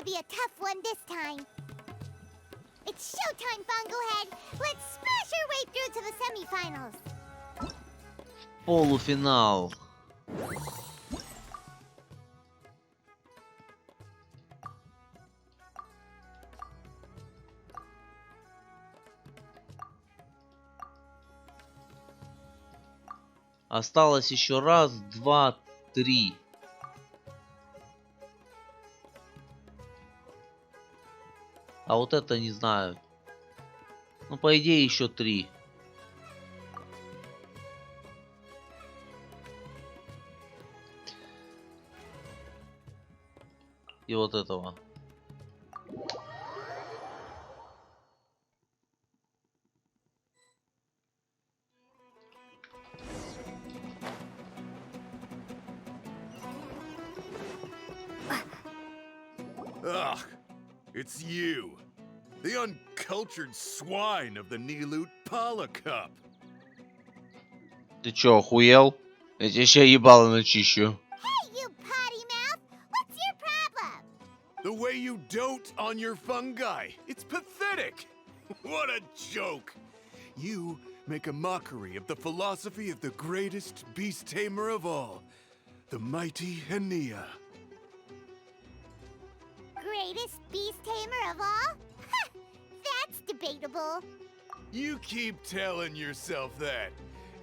be a tough one this time. It's showtime, Fungohead. Let's smash our way through to the semifinals. Полуфинал. Осталось еще раз, два, три. А вот это не знаю. Ну, по идее, еще три. И вот этого. Ugh, it's you. The uncultured swine of the Niloot Pala Cup. Ты чё, охуел? Я тебе ща ебало начищу. Hey, you potty mouth! What's your problem? The way you dote on your fungi. It's pathetic. What a joke. You make a mockery of the philosophy of the greatest beast tamer of all, the mighty Hania. Greatest beast tamer of all? Ha! That's debatable. You keep telling yourself that.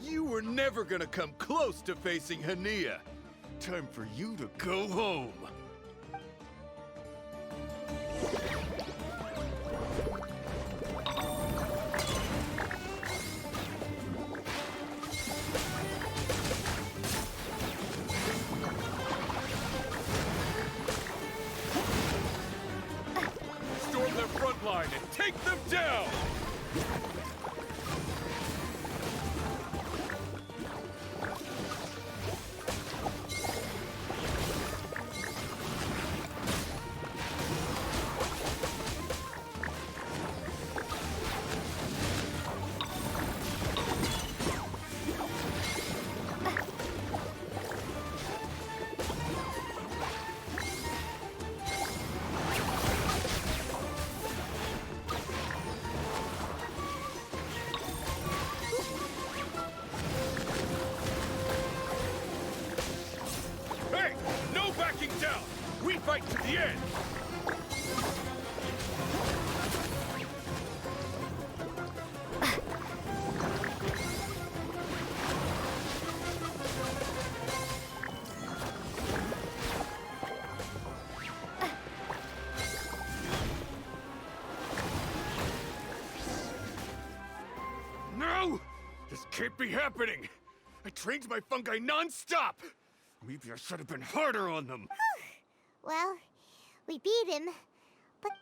You were never gonna come close to facing Hania. Time for you to go home. Storm their front line and take them down! Fight to the end! No! This can't be happening! I trained my fungi non-stop! Maybe I should have been harder on them! Well, we beat him, but...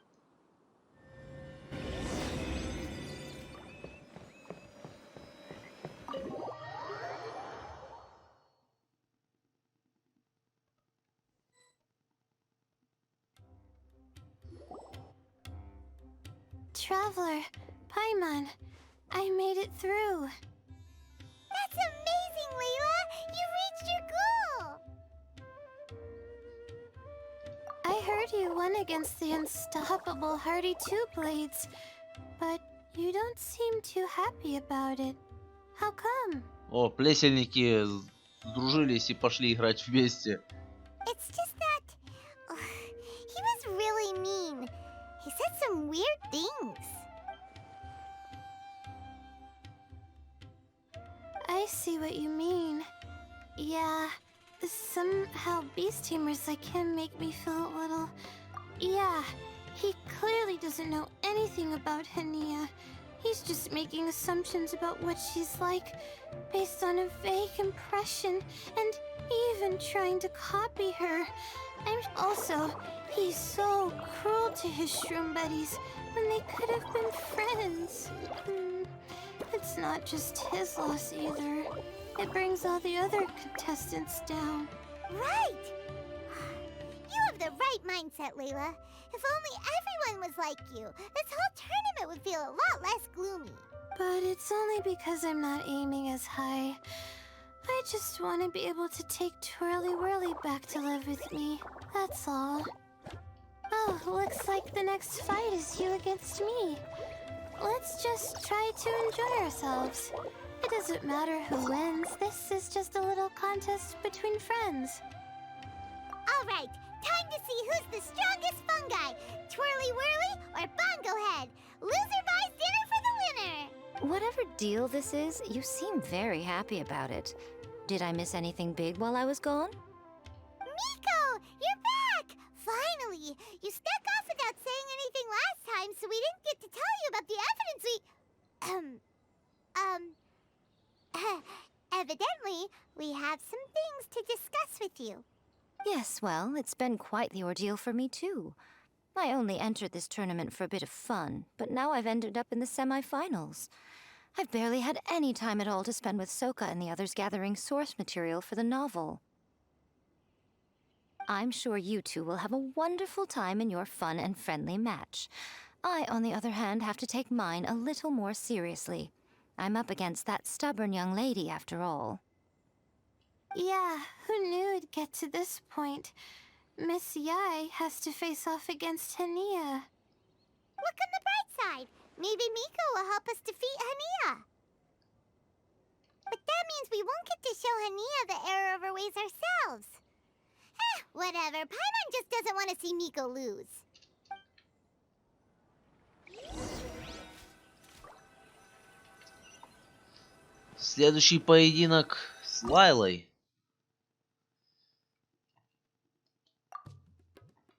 Traveler, Paimon, I made it through. That's amazing, Layla! You reached your goal! I heard you won against the unstoppable Hardy Two-Blades, but you don't seem too happy about it. How come? О, плесенники сдружились и пошли играть вместе. It's just that... he was really mean. He said some weird things. I see what you mean. Yeah, somehow beast tamers like him make me feel a little... Yeah, he clearly doesn't know anything about Hania. He's just making assumptions about what she's like, based on a vague impression, and even trying to copy her. And also, he's so cruel to his shroom buddies when they could have been friends. It's not just his loss either. It brings all the other contestants down. Right! You have the right mindset, Layla. If only everyone was like you, this whole tournament would feel a lot less gloomy. But it's only because I'm not aiming as high. I just want to be able to take Twirly Whirly back to live with me. That's all. Oh, looks like the next fight is you against me. Let's just try to enjoy ourselves. It doesn't matter who wins. This is just a little contest between friends. All right, time to see who's the strongest fungi. Twirly Whirly or Bongo Head. Loser buys dinner for the winner. Whatever deal this is, you seem very happy about it. Did I miss anything big while I was gone? Miko, you're back! Finally! You snuck off without saying anything last time, so we didn't get to tell you about the evidence evidently, we have some things to discuss with you. Yes, well, it's been quite the ordeal for me too. I only entered this tournament for a bit of fun, but now I've ended up in the semi-finals. I've barely had any time at all to spend with Soka and the others gathering source material for the novel. I'm sure you two will have a wonderful time in your fun and friendly match. I, on the other hand, have to take mine a little more seriously. I'm up against that stubborn young lady, after all. Yeah, who knew it'd get to this point? Miss Yai has to face off against Hania. Look on the bright side. Maybe Miko will help us defeat Hania. But that means we won't get to show Hania the error of our ways ourselves. Whatever. Paimon just doesn't want to see Miko lose. Следующий поединок с Лайлой.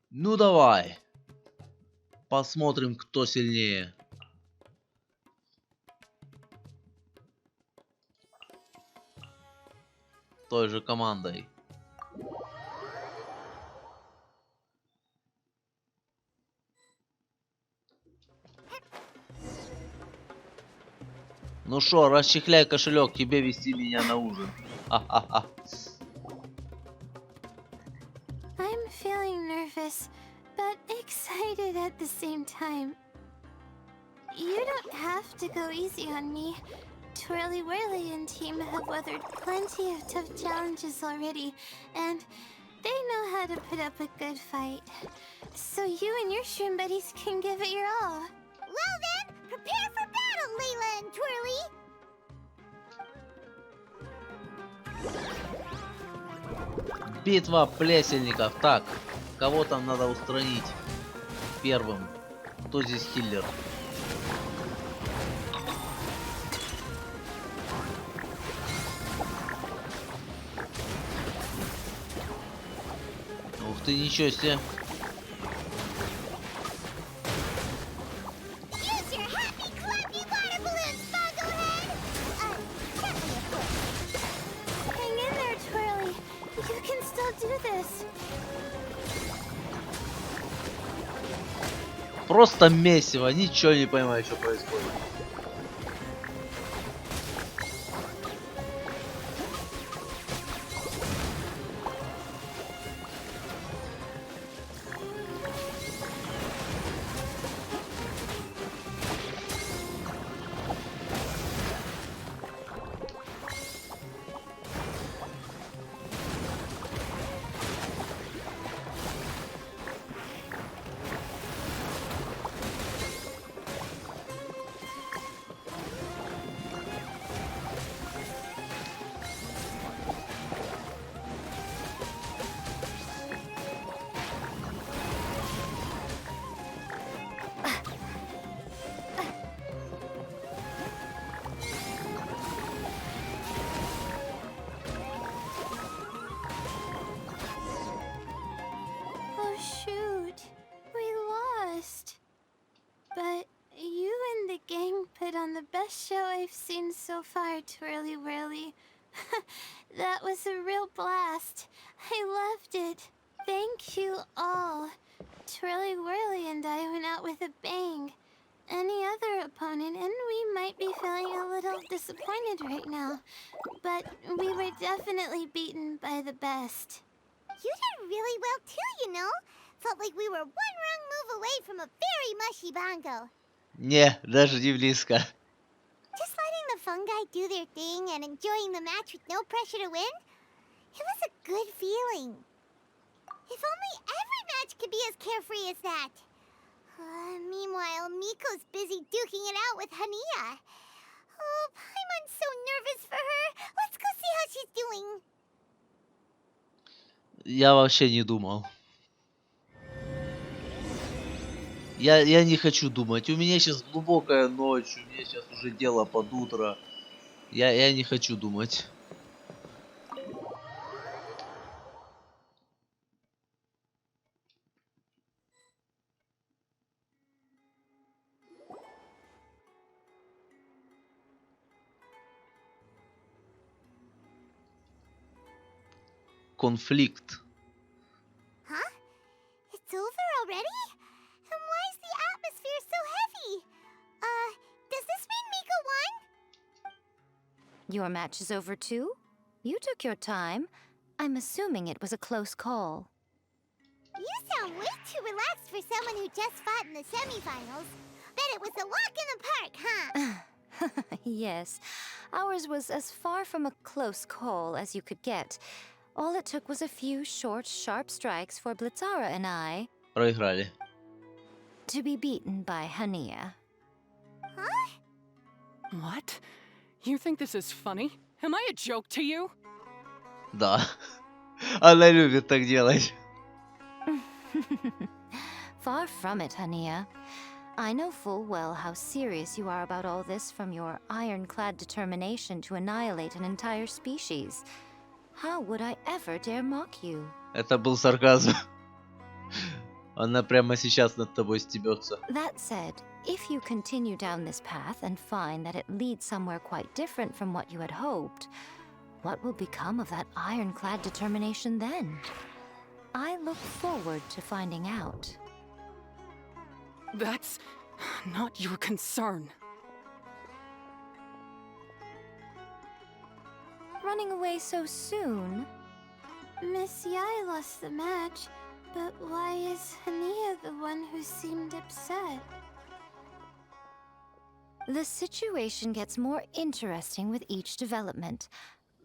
Ну давай. Посмотрим, кто сильнее. Той же командой. Ну шо, расчехляй кошелек, тебе вести меня на ужин. Ха-ха-ха. I'm feeling nervous, but excited at the same time. You don't have to go easy on me. Twirly Whirly and team have weathered plenty of tough challenges already, and they know how to put up a good fight. So you and your shroom buddies can give it your all. Well then, prepare for battle, Layla and Twirly! Битва плесенников. Так, кого там надо устранить первым? Кто здесь киллер? Ух ты, ничего себе. Use your happy clappy water balloons, Bongo Head! Gently, of course. Hang in there, Twirly. You can still do this. Просто месиво, ничего не понимаю, что происходит. Oh shoot, we lost. But you and the gang put on the best show I've seen so far, Twirly Whirly. That was a real blast. I loved it. Thank you all. Twirly Whirly and I went out with a bang. Any other opponent, and we might be feeling a little disappointed right now. But we were definitely beaten by the best. You did really well too, you know. Felt like we were one wrong move away from a very mushy bongo. Не, даже не близко. Just letting the fungi do their thing and enjoying the match with no pressure to win, it was a good feeling. If only every match could be as carefree as that. Meanwhile, Miko's busy duking it out with Hania. Oh, Paimon's so nervous for her. Let's go see how she's doing. Я вообще не думал. Я не хочу думать. У меня сейчас глубокая ночь. У меня сейчас уже дело под утро. Я не хочу думать. Конфликт. Huh? It's over already? And why is the atmosphere so heavy? Does this mean Miko won? Your match is over too? You took your time. I'm assuming it was a close call. You sound way too relaxed for someone who just fought in the semifinals. Bet it was a walk in the park, huh? Yes, ours was as far from a close call as you could get. All it took was a few short, sharp strikes for Blitzara and I Проиграли. to be beaten by Hania. Huh? What? You think this is funny? Am I a joke to you? Да. Она любит так делать. Far from it, Hania. I know full well how serious you are about all this, from your ironclad determination to annihilate an entire species. How would I ever dare mock you? Это был сарказм. Она прямо сейчас над тобой стебется. That said, if you continue down this path and find that it leads somewhere quite different from what you had hoped, what will become of that ironclad determination then? I look forward to finding out. That's not your concern. Running away so soon? Miss Yai lost the match, but why is Hania the one who seemed upset? The situation gets more interesting with each development.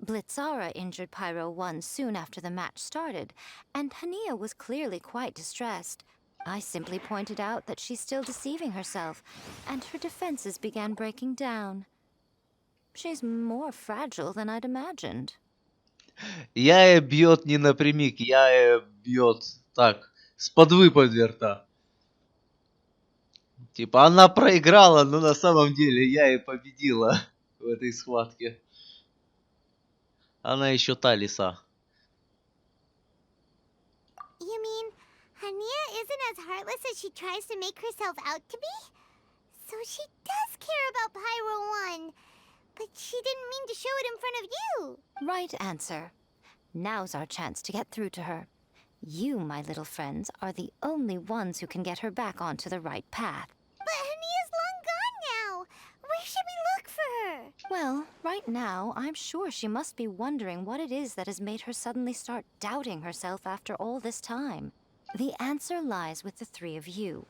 Blitzara injured Pyro 1 soon after the match started, and Hania was clearly quite distressed. I simply pointed out that she's still deceiving herself, and her defenses began breaking down. She's more fragile than I'd imagined. Яя бьет не напрямик, Яя бьет так, с подвыподверта. Типа она проиграла, но на самом деле Яя победила в этой схватке. Она еще та лиса. You mean Hania isn't as heartless as she tries to make herself out to be? So she does care about Pyro 1, but she didn't mean to show it in front of you. Right answer. Now's our chance to get through to her. You, my little friends, are the only ones who can get her back onto the right path. But Hania's long gone now. Where should we look for her? Well, right now, I'm sure she must be wondering what it is that has made her suddenly start doubting herself after all this time. The answer lies with the three of you.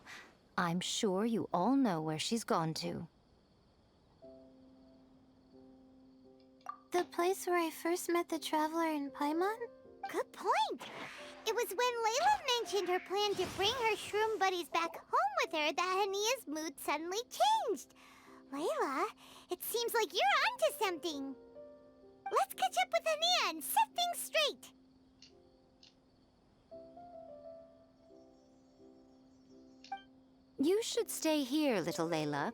I'm sure you all know where she's gone to. The place where I first met the traveler in Paimon? Good point. It was when Layla mentioned her plan to bring her shroom buddies back home with her that Hania's mood suddenly changed. Layla, it seems like you're onto something. Let's catch up with Hania and set things straight. You should stay here, little Layla.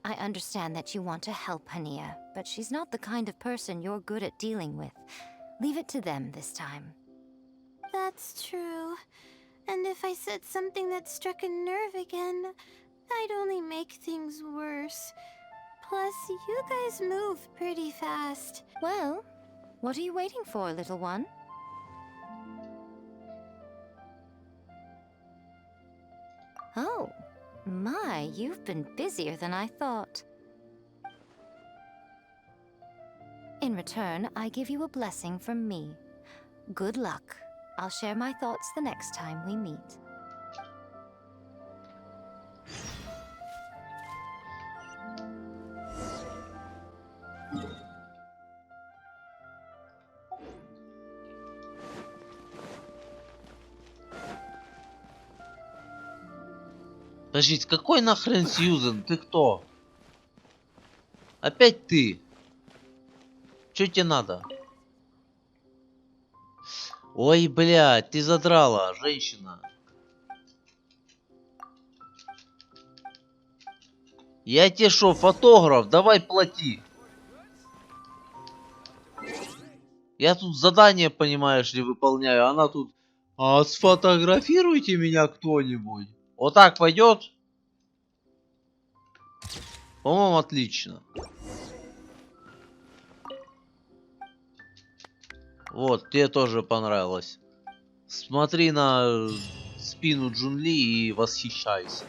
I understand that you want to help Hania, but she's not the kind of person you're good at dealing with. Leave it to them this time. That's true. And if I said something that struck a nerve again, I'd only make things worse. Plus, you guys move pretty fast. Well, what are you waiting for, little one? Oh, my, you've been busier than I thought. In return, I give you a blessing from me. Good luck. I'll share my thoughts the next time we meet. Подождите, какой нахрен Сьюзен? Ты кто? Опять ты? Чё тебе надо? Ой, блядь, ты задрала, женщина. Я тебе шо, фотограф? Давай плати. Я тут задание, понимаешь ли, выполняю. Она тут... А сфотографируйте меня кто-нибудь. Вот так пойдет? По-моему, отлично. Вот, тебе тоже понравилось. Смотри на спину Джун Ли и восхищайся.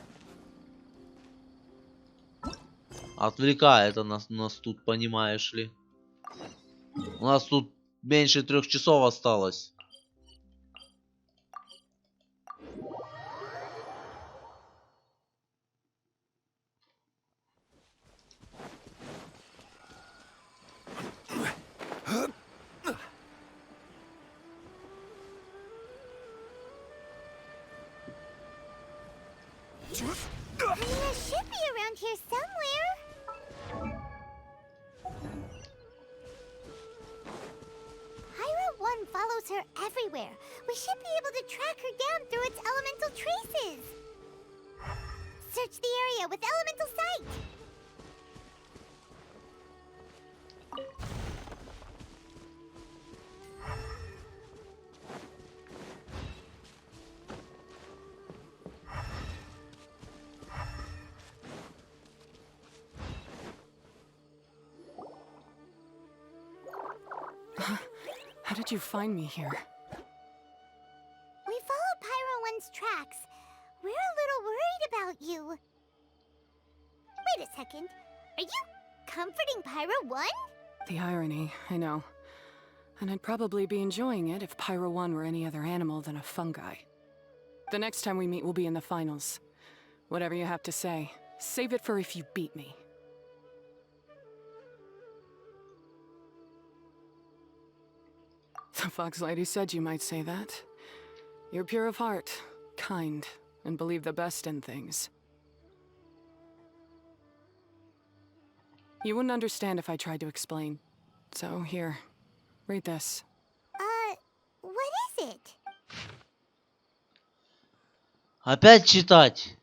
Отвлекает она нас тут, понимаешь ли. У нас тут меньше 3 часов осталось. Hania should be around here somewhere. Pyra 1 follows her everywhere. We should be able to track her down through its elemental traces. Search the area with elemental sight. How did you find me here? We followed Pyro 1's tracks. We're a little worried about you. Wait a second. Are you comforting Pyro 1? The irony, I know. And I'd probably be enjoying it if Pyro 1 were any other animal than a fungi. The next time we meet will be in the finals. Whatever you have to say, save it for if you beat me. The Fox Lady said you might say that. You're pure of heart, kind, and believe the best in things. You wouldn't understand if I tried to explain. So here, read this. What is it? Опять читать.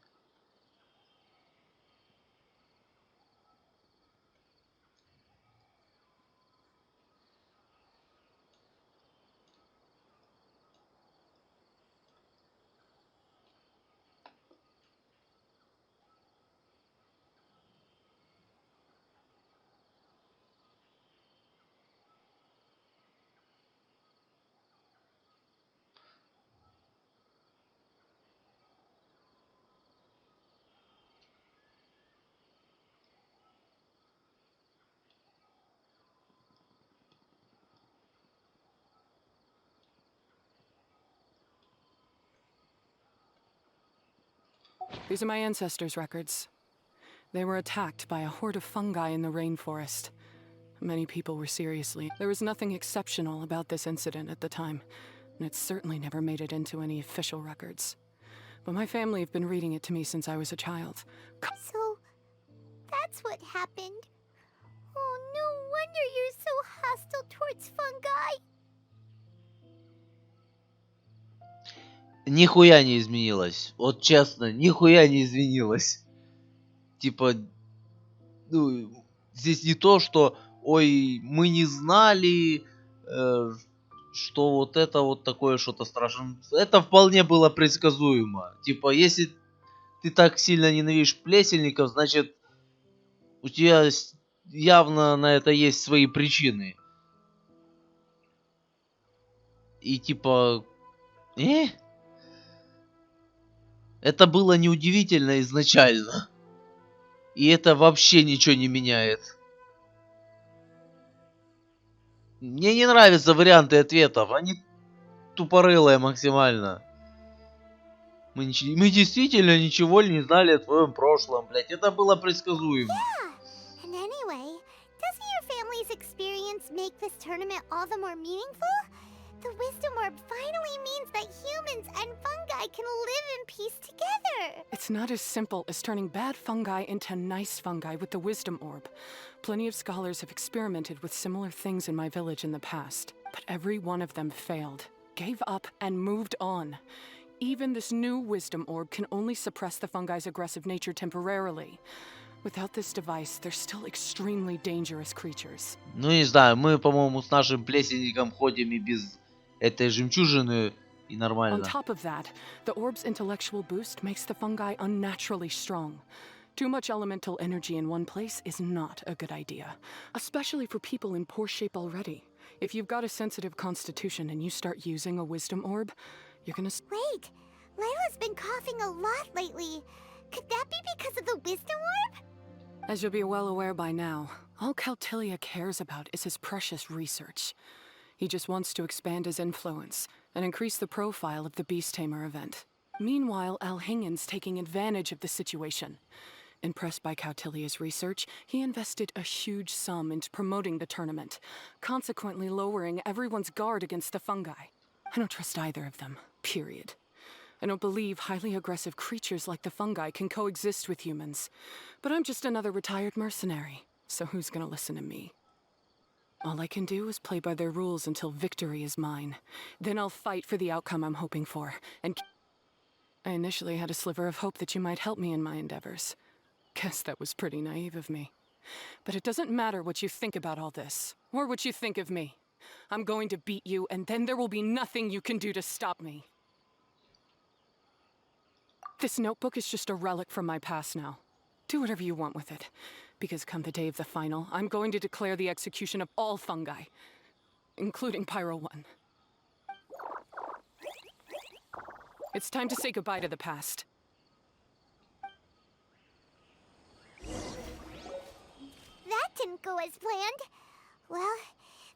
These are my ancestors' records. They were attacked by a horde of fungi in the rainforest. Many people were seriously... There was nothing exceptional about this incident at the time, and it certainly never made it into any official records. But my family have been reading it to me since I was a child. So, that's what happened. Oh, no wonder you're so hostile towards fungi. Нихуя не изменилось. Вот честно, нихуя не изменилось. Типа, ну, здесь не то, что, ой, мы не знали, что вот это вот такое что-то страшное. Это вполне было предсказуемо. Типа, если ты так сильно ненавидишь плесенников, значит, у тебя явно на это есть свои причины. И типа, это было неудивительно изначально. И это вообще ничего не меняет. Мне не нравятся варианты ответов. Они тупорылые максимально. Мы действительно ничего не знали о твоем прошлом, блять. Это было предсказуемо. Yeah. And anyway, doesn't your family's experience make this tournament all the more meaningful? The wisdom orb finally means that humans and fungi can live in peace together. It's not as simple as turning bad fungi into nice fungi with the wisdom orb. Plenty of scholars have experimented with similar things in my village in the past, but every one of them failed, gave up, and moved on. Even this new wisdom orb can only suppress the fungi's aggressive nature temporarily. Without this device, they're still extremely dangerous creatures. Ну, не знаю, мы, по-моему, с нашим плесенником ходим и без этой жемчужины, и On нормально. top of that, the orb's intellectual boost makes the fungi unnaturally strong. Too much elemental energy in one place is not a good idea, especially for people in poor shape already. If you've got a sensitive constitution and you start using a wisdom orb, you're gonna... Wait, Layla's been coughing a lot lately. Could that be because of the wisdom orb? As you'll be well aware by now, all Caltilia cares about is his precious research. He just wants to expand his influence and increase the profile of the Beast Tamer event. Meanwhile, Alhingen's taking advantage of the situation. Impressed by Cautilia's research, he invested a huge sum into promoting the tournament, consequently lowering everyone's guard against the fungi. I don't trust either of them, period. I don't believe highly aggressive creatures like the fungi can coexist with humans. But I'm just another retired mercenary, so who's gonna listen to me? All I can do is play by their rules until victory is mine. Then I'll fight for the outcome I'm hoping for, and... I initially had a sliver of hope that you might help me in my endeavors. Guess that was pretty naive of me. But it doesn't matter what you think about all this, or what you think of me. I'm going to beat you, and then there will be nothing you can do to stop me. This notebook is just a relic from my past now. Do whatever you want with it. Because come the day of the final, I'm going to declare the execution of all fungi. Including Pyro 1. It's time to say goodbye to the past. That didn't go as planned. Well,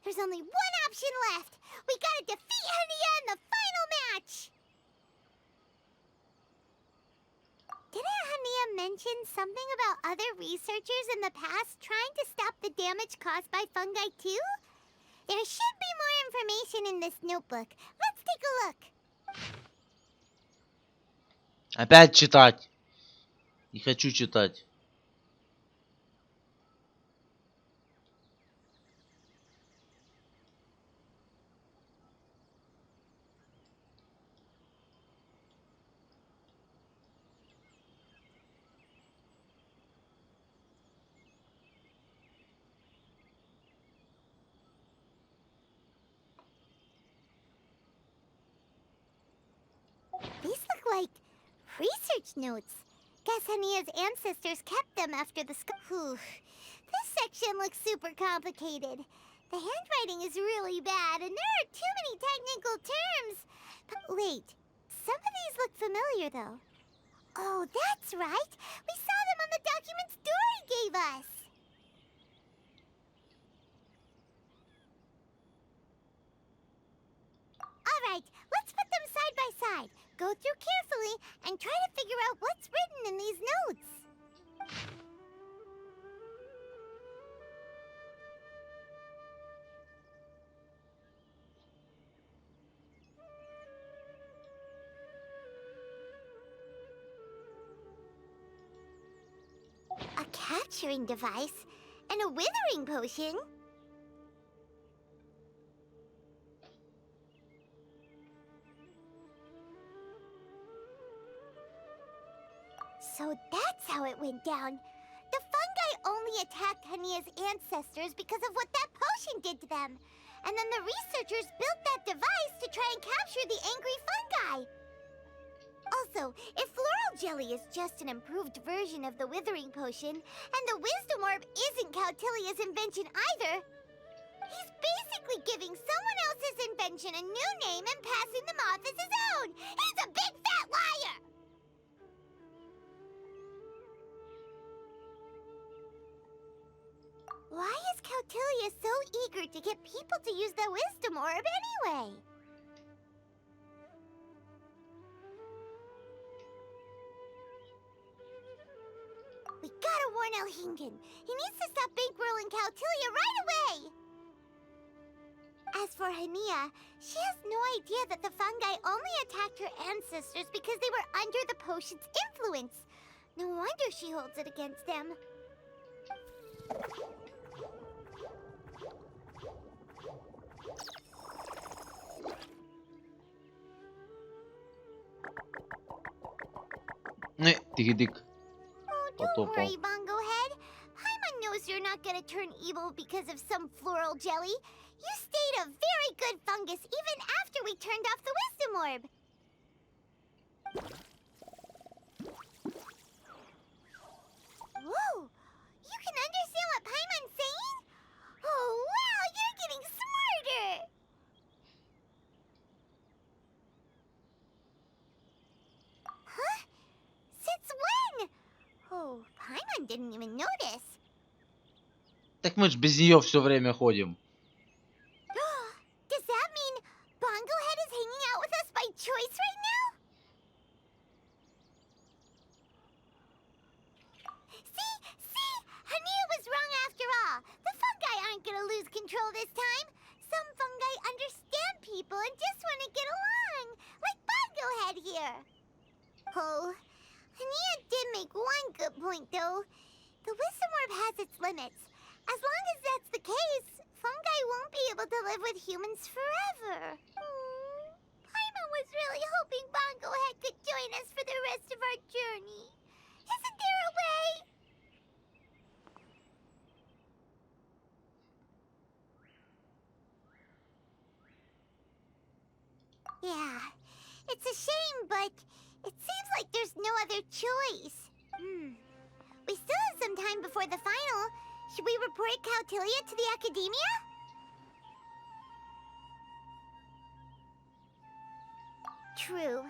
there's only one option left. We gotta defeat Hania in the final match! Didn't Hania mention something about other researchers in the past trying to stop the damage caused by fungi too? There should be more information in this notebook. Let's take a look. Опять читать. Не хочу читать. These look like research notes. Guess Hania's ancestors kept them after the Whew. This section looks super complicated. The handwriting is really bad, and there are too many technical terms. But wait, some of these look familiar, though. Oh, that's right. We saw them on the documents Dory gave us. All right, let's put them side by side. Go through carefully and try to figure out what's written in these notes. A capturing device and a withering potion. So that's how it went down. The fungi only attacked Hania's ancestors because of what that potion did to them. And then the researchers built that device to try and capture the angry fungi. Also, if floral jelly is just an improved version of the withering potion, and the wisdom orb isn't Cautilia's invention either, he's basically giving someone else's invention a new name and passing them off as his own. He's a big fat liar! Why is Cautilia so eager to get people to use the wisdom orb anyway? We gotta warn Alhingen. He needs to stop bankrolling Cautilia right away! As for Hania, she has no idea that the fungi only attacked her ancestors because they were under the potion's influence. No wonder she holds it against them. Тихо-дик. Oh, don't worry, Bongo Head. Paimon knows you're not gonna turn evil because of some floral jelly. You stayed a very good fungus even after we turned off the wisdom orb. Whoa! You can understand what Paimon's saying? Oh, wow! You're getting smarter! Huh? Since when? Oh, Paimon didn't even notice. Так мы ж без нее все время ходим. Does that mean Bongo Head is hanging out with us by choice right now? See? Hania was wrong after all. The fungi aren't gonna lose control this time. Some fungi understand people and just want to get along, like Bongo Head here. Oh, Hania did make one good point, though. The wisdom orb has its limits. As long as that's the case, fungi won't be able to live with humans forever. Paimon was really hoping Bongo Head could join us for the rest of our journey. Isn't there a way? Yeah, it's a shame, but it seems like there's no other choice. We still have some time before the final. Should we report Cautilia to the Academia? True.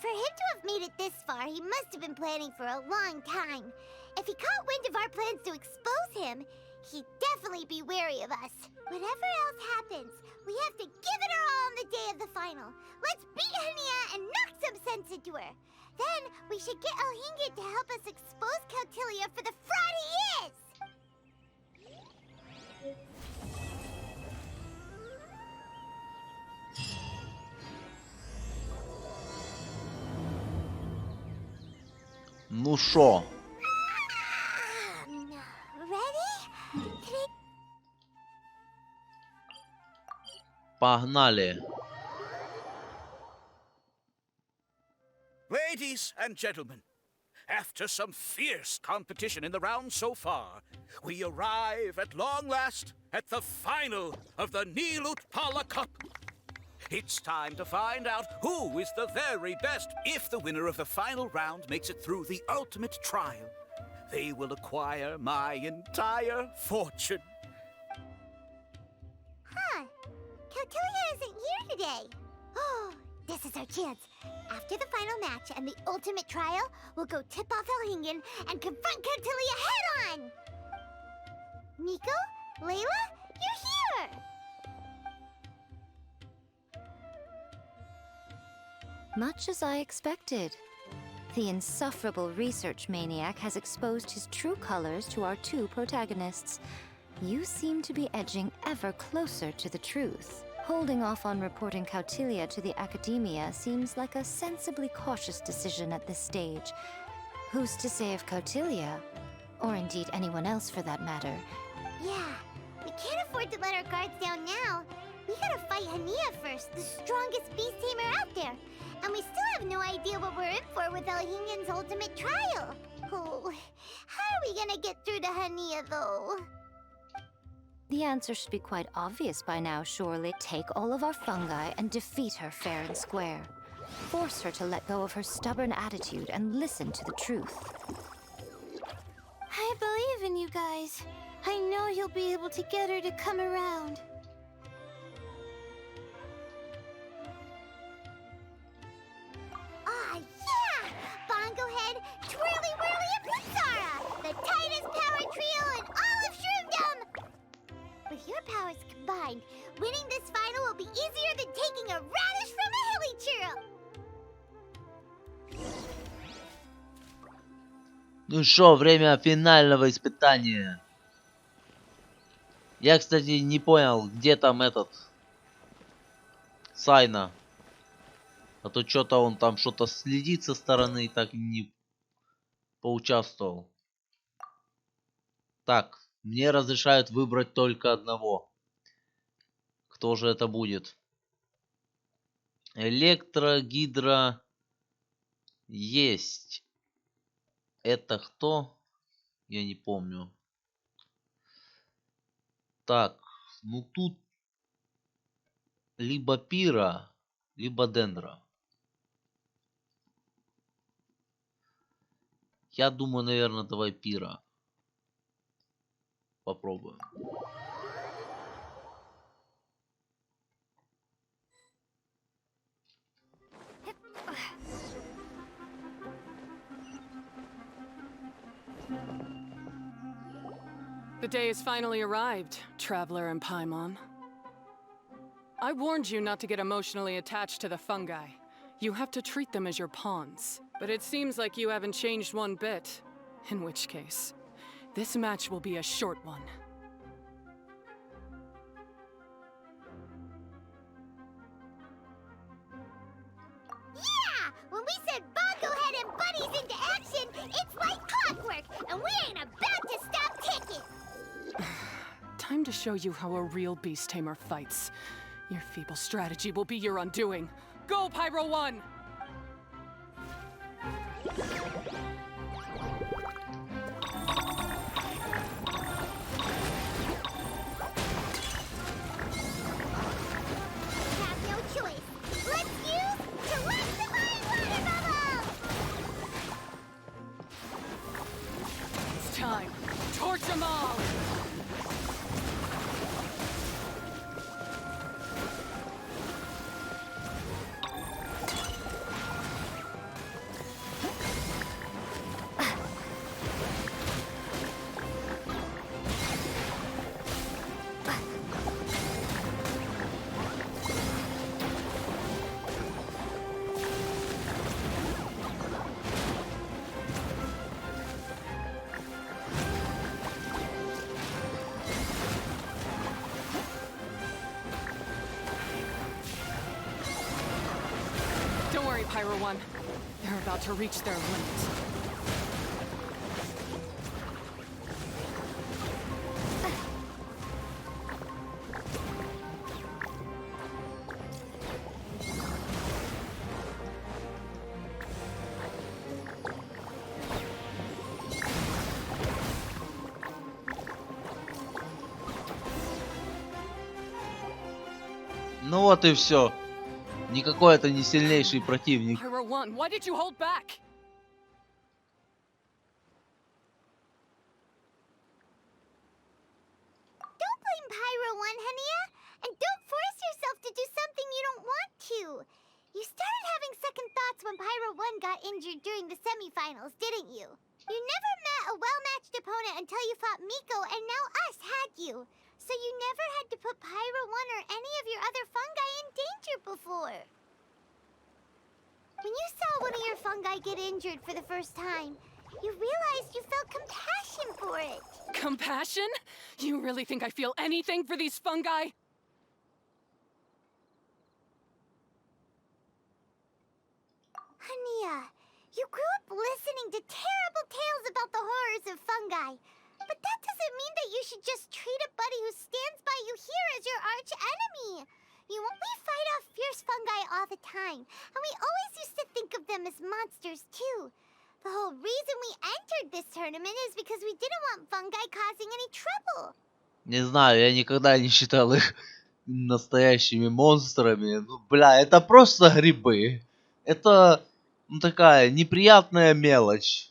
For him to have made it this far, he must have been planning for a long time. If he caught wind of our plans to expose him, he'd definitely be wary of us. Whatever else happens, we have to give it our all on the day of the final. Let's beat Hania and knock some sense into her. Then we should get Alhingin to help us expose Cautilia for the fraud he is! Ну шо? Ready? Погнали. Ladies and gentlemen, after some fierce competition in the round so far, we arrive at long last at the final of the Nilut Pala Cup. It's time to find out who is the very best. If the winner of the final round makes it through the ultimate trial, they will acquire my entire fortune. Huh. Cautilia isn't here today. Oh, this is our chance. After the final match and the ultimate trial, we'll go tip off Alhingin and confront Cautilia head-on! Nico? Layla? You're here! Much as I expected. The insufferable research maniac has exposed his true colors to our two protagonists. You seem to be edging ever closer to the truth. Holding off on reporting Cautilia to the Academia seems like a sensibly cautious decision at this stage. Who's to say if Cautilia, or indeed anyone else for that matter... Yeah, we can't afford to let our guards down now. We gotta fight Hania first, the strongest beast tamer out there. And we still have no idea what we're in for with Alhingin's ultimate trial. Oh, how are we gonna get through to Hania, though? The answer should be quite obvious by now, surely. Take all of our fungi and defeat her fair and square. Force her to let go of her stubborn attitude and listen to the truth. I believe in you guys. I know you'll be able to get her to come around. Ah, yeah! Bongo Head, Twirly Whirly, and Pizarra! The tightest power trio in all of Shroomdom! With your powers combined, winning this final will be easier than taking a radish from a hilly churl! Ну шо, время финального испытания. Я, кстати, не понял, где там этот Сайна. А то что-то он там что-то следит со стороны и так не поучаствовал. Так, мне разрешают выбрать только одного. Кто же это будет? Электро, гидро. Есть. Это кто? Я не помню. Так, ну тут либо пира, либо дендра. Я думаю, наверное, давай пира. Попробуем. The day has finally arrived, Traveler and Paimon. I warned you not to get emotionally attached to the fungi. You have to treat them as your pawns. But it seems like you haven't changed one bit. In which case, this match will be a short one. Yeah! When we send Bongo Head and buddies into action, it's like clockwork, and we ain't about to stop ticking! Time to show you how a real beast tamer fights. Your feeble strategy will be your undoing. Go, Pyro 1! Have no choice. Let's use Electrifying Water Bubble! It's time. Torch them all! Don't worry, Pyro 1. They're about to reach their limit. Ну вот и все. Никакой это не сильнейший противник. Pyro 1, why did you hold back? Don't blame Pyro 1, Hania, and don't force yourself to do something you don't want to. You started having second thoughts when Pyro 1 got injured during the semifinals, didn't you? You never met a well-matched opponent until you fought Miko, and now us had you. So you never had to put Pyro 1 or any of your other fungi in danger before. When you saw one of your fungi get injured for the first time, you realized you felt compassion for it. Compassion? You really think I feel anything for these fungi? Hania, you grew up listening to terrible tales about the horrors of fungi. But that doesn't mean that you should just treat a buddy who stands by you here as your arch enemy. We fight off fierce fungi all the time, and we always used to think of them as monsters too. The whole reason we entered this tournament is because we didn't want fungi causing any trouble. Не знаю, я никогда не считал их настоящими монстрами. Ну, бля, это просто грибы. Это такая неприятная мелочь.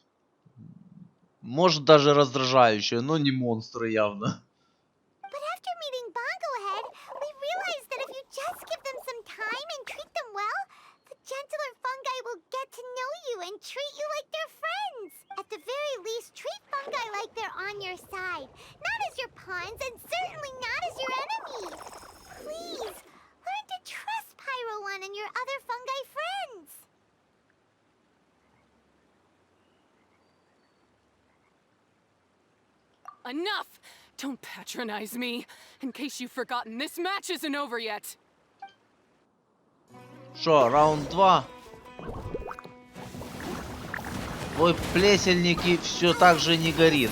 Может даже раздражающая, но не монстры явно. But after meeting Bongo Head, we realized that if you just give them some time and treat them well, the gentler fungi will get to know you and treat you like their friends. At the very least, treat fungi like they're on your side, not as your pawns and certainly not as your enemy. Please, learn to trust Pyro 1 and your other fungi friends. Enough! Don't patronize me. In case you've forgotten, this match isn't over yet. Что, раунд 2? Твой плесенники все так же не горит.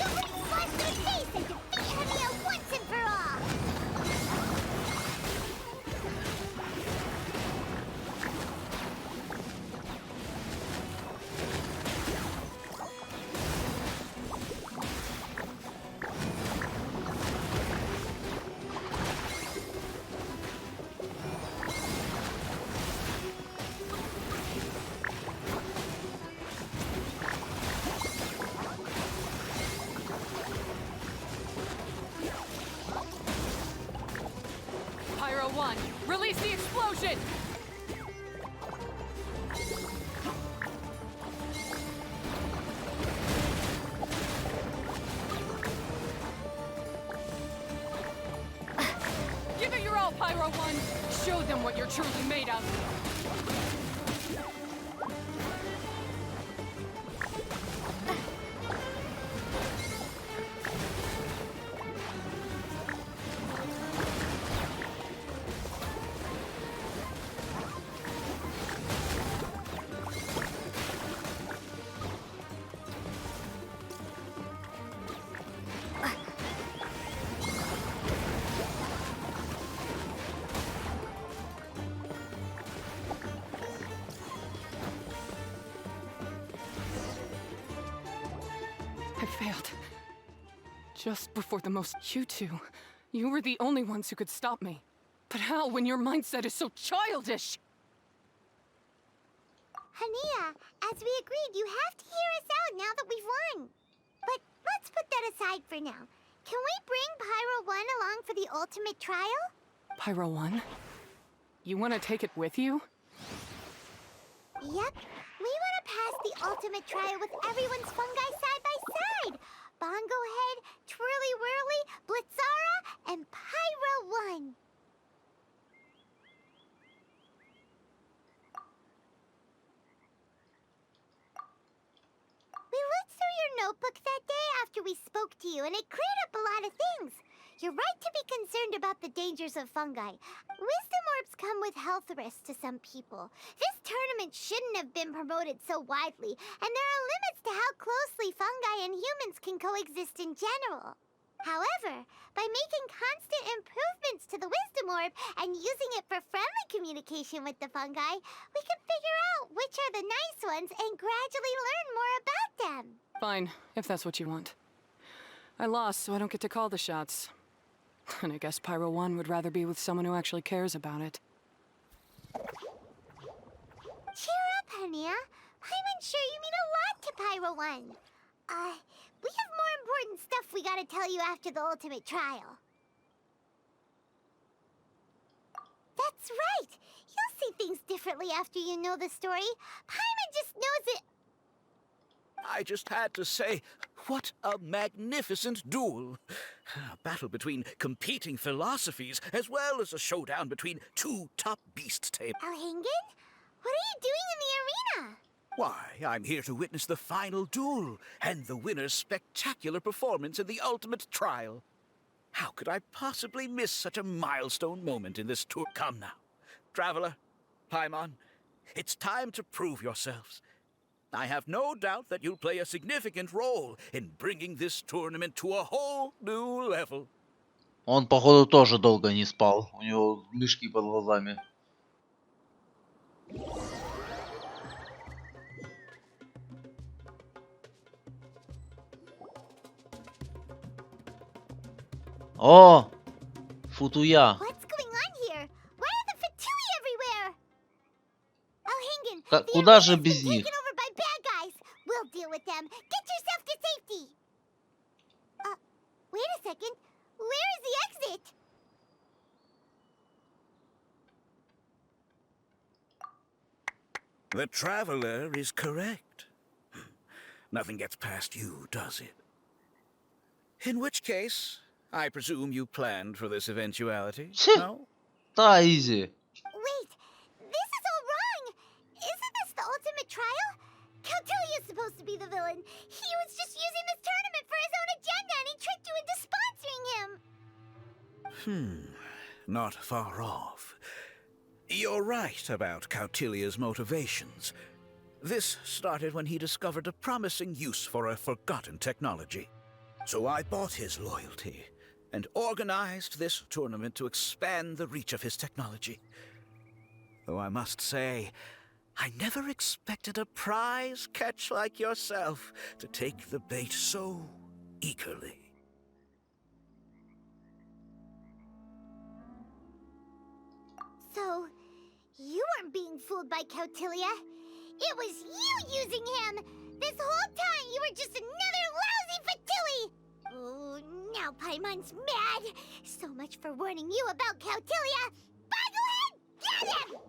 Pyro 1, release the explosion! Give it your all, Pyro 1! Show them what you're truly made of! I failed. Just before the most... You two. You were the only ones who could stop me. But how when your mindset is so childish? Hania, as we agreed, you have to hear us out now that we've won. But let's put that aside for now. Can we bring Pyro 1 along for the ultimate trial? Pyro 1? You want to take it with you? Yep. We want to pass the ultimate trial with everyone's fungi side by side. Bongo Head, Twirly Whirly, Blitzara, and Pyro 1. We looked through your notebook that day after we spoke to you, and it cleared up a lot of things. You're right to be concerned about the dangers of fungi. Wisdom orbs come with health risks to some people. This tournament shouldn't have been promoted so widely, and there are limits to how closely fungi and humans can coexist in general. However, by making constant improvements to the wisdom orb and using it for friendly communication with the fungi, we can figure out which are the nice ones and gradually learn more about them. Fine, if that's what you want. I lost, so I don't get to call the shots. And I guess Pyro 1 would rather be with someone who actually cares about it. Cheer up, Hania. I'm sure you mean a lot to Pyro 1. We have more important stuff we gotta tell you after the ultimate trial. That's right! You'll see things differently after you know the story. Paimon just knows it. I just had to say, what a magnificent duel. A battle between competing philosophies, as well as a showdown between two top beast tamers. Alhingen? What are you doing in the arena? Why, I'm here to witness the final duel and the winner's spectacular performance in the ultimate trial. How could I possibly miss such a milestone moment in this tour? Come now, Traveler, Paimon, it's time to prove yourselves. I have no doubt that you'll play a significant role in bringing this tournament to a whole new level. Он, походу, тоже долго не спал. У него мешки под глазами. О! Футуя. What's going on here? Why are the Fatui everywhere? Alhingen, the Куда же arena's без been них? taken over by bad guys. We'll deal with them. Get yourself to safety. Wait a second. Where is the exit? The Traveler is correct. Nothing gets past you, does it? In which case, I presume you planned for this eventuality, no? Да, изи. Wait, this is all wrong. Isn't this the ultimate trial? Caltelia's supposed to be the villain. He was just using this tournament for his own agenda, and he tricked you into sponsoring him. Not far off. You're right about Cautilia's motivations. This started when he discovered a promising use for a forgotten technology. So I bought his loyalty and organized this tournament to expand the reach of his technology. Though I must say, I never expected a prize catch like yourself to take the bait so eagerly. So, you weren't being fooled by Cautilia. It was you using him! This whole time you were just another lousy Fatui! Oh, now Paimon's mad! So much for warning you about Cautilia! Boglehead, get him!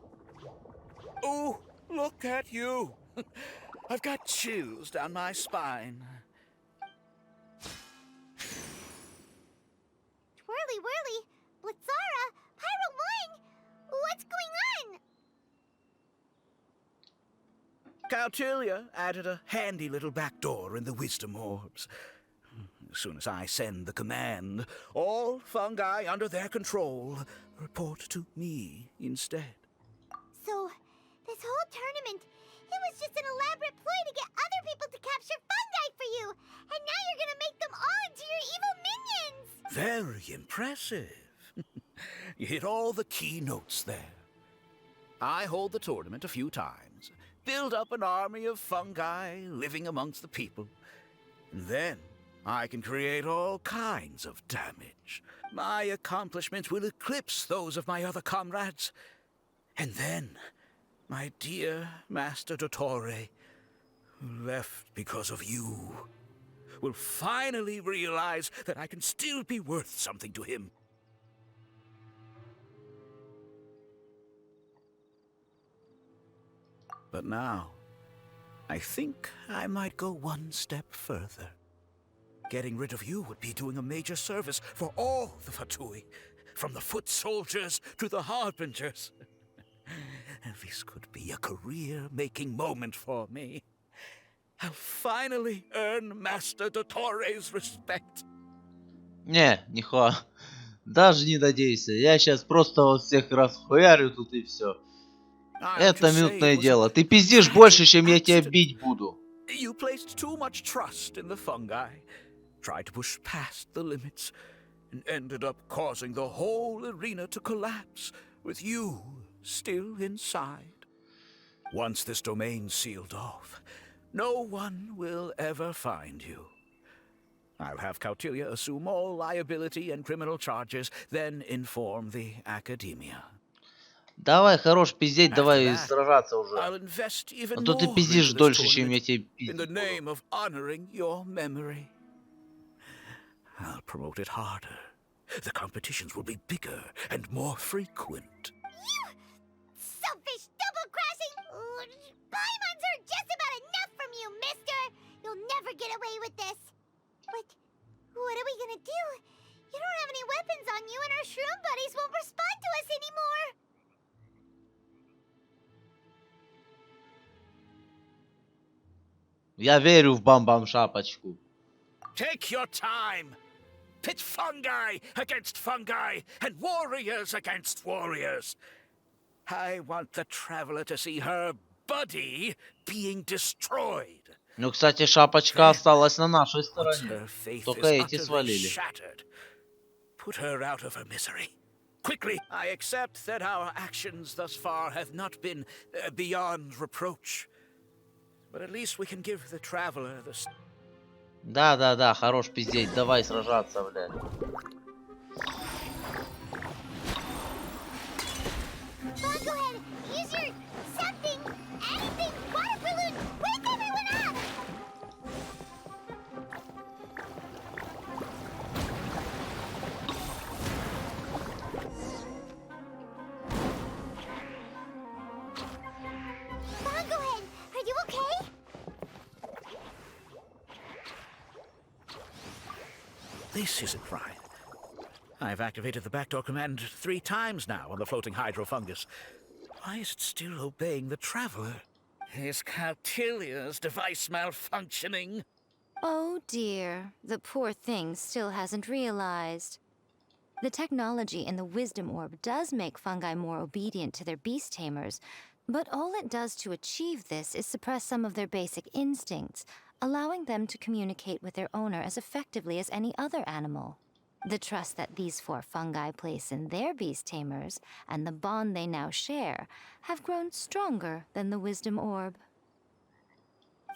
Oh, look at you! I've got chills down my spine. Twirly whirly, Blitzara, Pyro Moing, what's going on? Cautilia added a handy little back door in the wisdom orbs. As soon as I send the command, all fungi under their control report to me instead. So, this whole tournament, it was just an elaborate ploy to get other people to capture fungi for you! And now you're gonna make them all into your evil minions! Very impressive. You hit all the key notes there. I hold the tournament a few times, build up an army of fungi living amongst the people, and then I can create all kinds of damage. My accomplishments will eclipse those of my other comrades. And then, my dear Master Dottore, who left because of you, will finally realize that I can still be worth something to him. But now, I think I might go one step further. Getting rid of you would be doing a major service for all the Fatui, from the foot soldiers to the harbingers. This could be a career-making moment for me. I'll finally earn Master Dottore's respect. Не, нихуя. Даже не надейся. Я сейчас просто вот всех расхуярю тут и все. Это минутное дело. Ты пиздишь больше, чем я тебя бить буду. You placed too much trust in the fungi, tried to push past the limits, and ended up causing the whole arena to collapse, with you still inside. Once this domain's sealed off, no one will ever find you. I'll have Cautilia assume all liability and criminal charges, then inform the Academia. Давай, хорош пиздеть, давай сражаться I'll уже. invest even А то ты more пиздишь into this дольше, чем я tournament тебе in the пиздить name буду. of honoring your memory. I'll promote it harder. The competitions will be bigger and more frequent. Selfish double-crossing! Paimons are just about enough from you, mister! You'll never get away with this! But what are we gonna do? You don't have any weapons on you and our shroom buddies won't respond to us anymore! Я верю в Бам-бам-шапочку. Take your time. Pit fungi against fungi and warriors against warriors. I want the traveler to see her buddy being destroyed. Ну, кстати, шапочка осталась на нашей Once стороне. her faith Только is эти utterly свалили. shattered, put her out of her misery. Quickly, I accept that our actions thus far have not been beyond reproach. But at least we can give the traveler the... Да, хорош пиздеть, давай сражаться, блядь. Go ahead, use your something, anything, water balloon, wake everyone up! Go-ahead, are you okay? This isn't right. I've activated the backdoor command 3 times now on the floating hydrofungus. Why is it still obeying the traveler? Is Cautilia's device malfunctioning? Oh dear, the poor thing still hasn't realized. The technology in the wisdom orb does make fungi more obedient to their beast tamers, but all it does to achieve this is suppress some of their basic instincts, allowing them to communicate with their owner as effectively as any other animal. The trust that these 4 fungi place in their beast tamers, and the bond they now share, have grown stronger than the wisdom orb.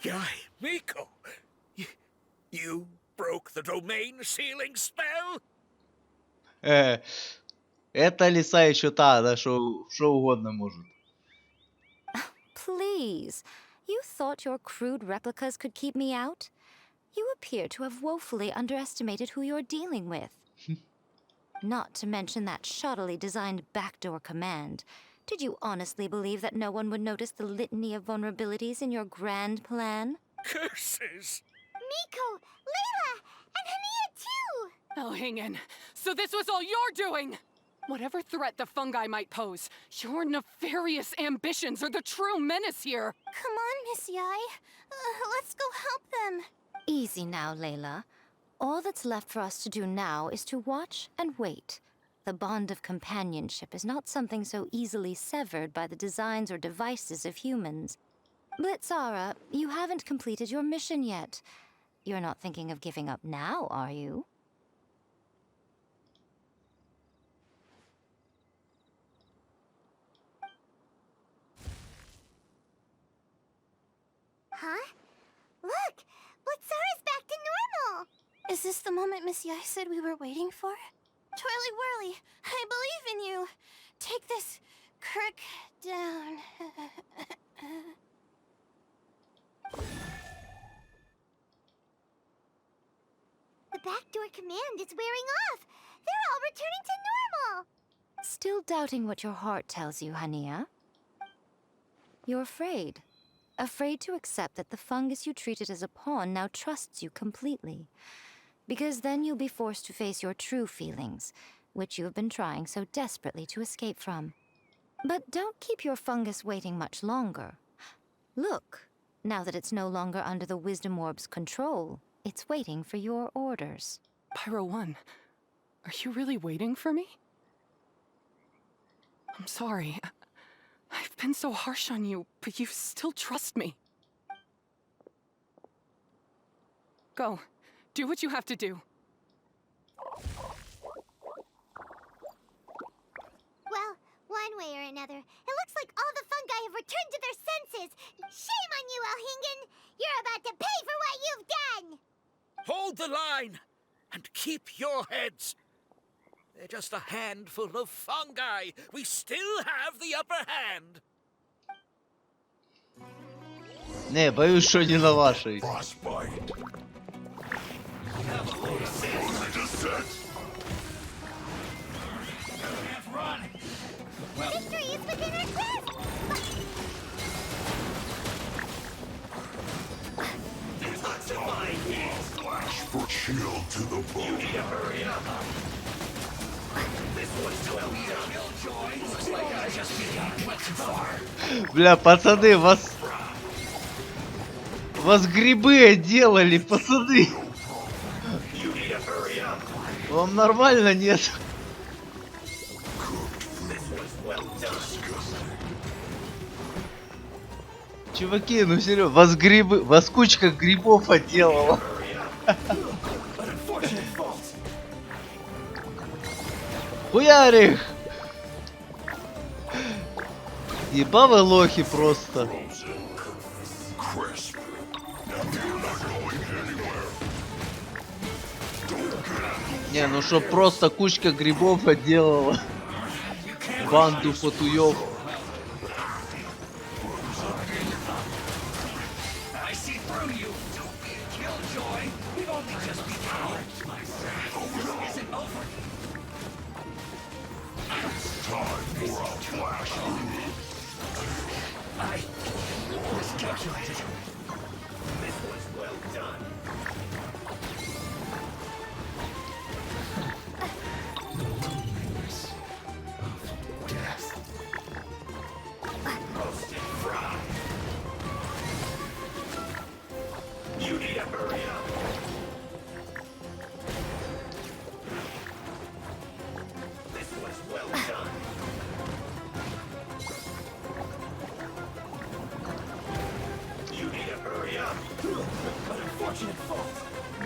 Yai, Miko! You broke the domain sealing spell? Эта лиса еще та, да, что угодно может. Please, you thought your crude replicas could keep me out? You appear to have woefully underestimated who you're dealing with. Not to mention that shoddily designed backdoor command. Did you honestly believe that no one would notice the litany of vulnerabilities in your grand plan? Curses! Miko, Layla, and Hania too! Oh, hang in. So this was all you're doing! Whatever threat the fungi might pose, your nefarious ambitions are the true menace here! Come on, Miss Yai. Let's go help them. Easy now, Layla. All that's left for us to do now is to watch and wait. The bond of companionship is not something so easily severed by the designs or devices of humans. Blitzara, you haven't completed your mission yet. You're not thinking of giving up now, are you? Huh? Look! Blitzara's back to normal! Is this the moment Miss Yai said we were waiting for? Twirly Whirly, I believe in you. Take this crook down. The backdoor command is wearing off! They're all returning to normal! Still doubting what your heart tells you, Hania? You're afraid. Afraid to accept that the fungus you treated as a pawn now trusts you completely. Because then you'll be forced to face your true feelings, which you have been trying so desperately to escape from. But don't keep your fungus waiting much longer. Look, now that it's no longer under the Wisdom Orb's control, it's waiting for your orders. Pyro 1, are you really waiting for me? I'm sorry. I've been so harsh on you, but you still trust me. Go. Do what you have to do. Well, one way or another, it looks like all the fungi have returned to their senses! Shame on you, Elhingen! You're about to pay for what you've done! Hold the line! And keep your heads! They're just a handful of fungi! We still have the upper hand! Не, боюсь, что не на вашей. Victory is within our grasp! Flash for shield to the bone. Hurry up. This one's looks like I just went too far. Бля, пацаны, вас грибы отделали, пацаны. Вам нормально, нет? Чуваки, ну серьезно, вас кучка грибов отделала. Хуярих! Ебавы лохи просто. Не, ну что просто кучка грибов отделала банду фатуёв.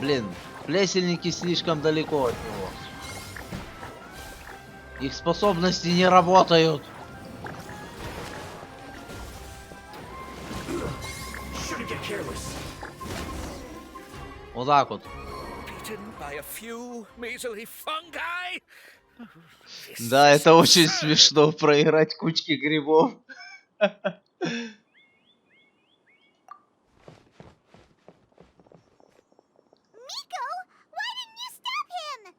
Блин, плесенники слишком далеко от него. Их способности не работают. Вот так вот. Beaten by a few measly fungi? Да, это очень смешно проиграть кучки грибов. Miko, why didn't you stop him?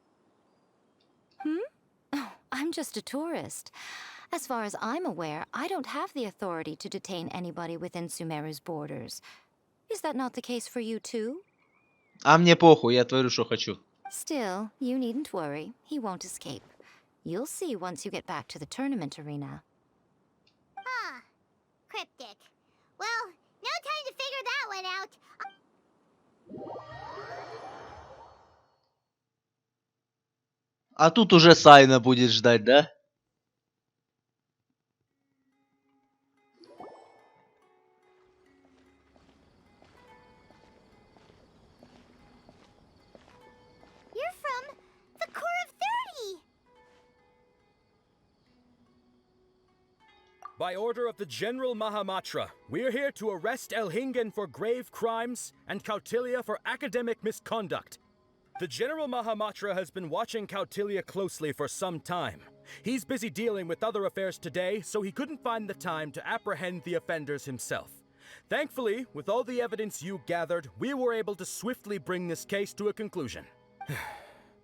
Oh, I'm just a tourist. As far as I'm aware, I don't have the authority to detain anybody within Sumeru's borders. Is that not the case for you too? А мне похуй, я творю, что хочу. Still, you needn't worry. He won't escape. You'll see once you get back to the tournament arena. Ah, cryptic. Well, no time to figure that one out. А тут уже Сайна будет ждать, да? You're from the Core of 30. By order of the General Mahamatra, we're here to arrest Elhingen for grave crimes and Kautilya for academic misconduct. The General Mahamatra has been watching Kautilya closely for some time. He's busy dealing with other affairs today, so he couldn't find the time to apprehend the offenders himself. Thankfully, with all the evidence you gathered, we were able to swiftly bring this case to a conclusion.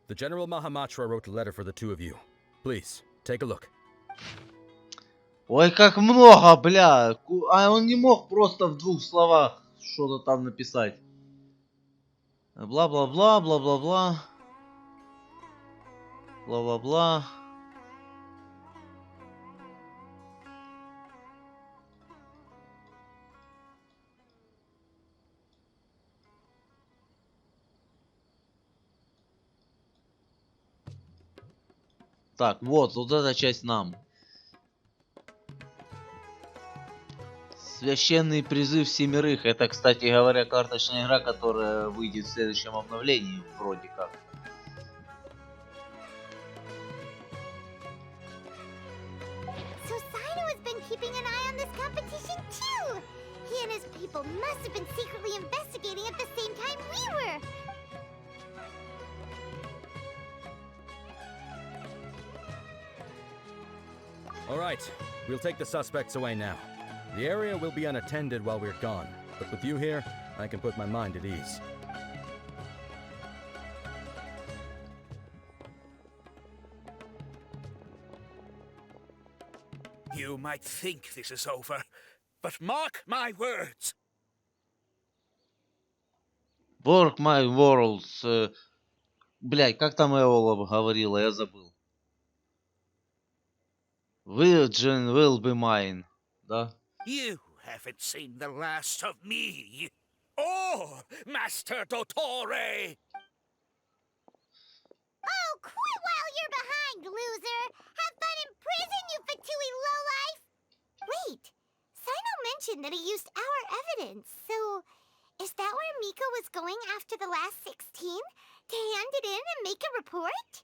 The General Mahamatra wrote a letter for the two of you. Please, take a look. Ой, как много, бля. А он не мог просто в двух словах что-то там написать. Бла-бла-бла, бла-бла-бла. Бла-бла-бла. Так, вот эта часть нам. Священный призыв семерых. Это, кстати говоря, карточная игра, которая выйдет в следующем обновлении, вроде как. So Saito has been keeping an eye on this competition too. He and his people must have been secretly investigating at the same time we were. All right, we'll take the suspects away now. The area will be unattended while we're gone, but with you here, I can put my mind at ease. You might think this is over, but mark my words. Work my worlds. Блядь, как там Эола говорила, я забыл. Virgin will be mine. Да? You haven't seen the last of me. Oh, Master Dottore! Oh, quit while you're behind, loser! Have fun in prison, you fatui lowlife! Wait, Sino mentioned that he used our evidence, so is that where Miko was going after the last 16? To hand it in and make a report?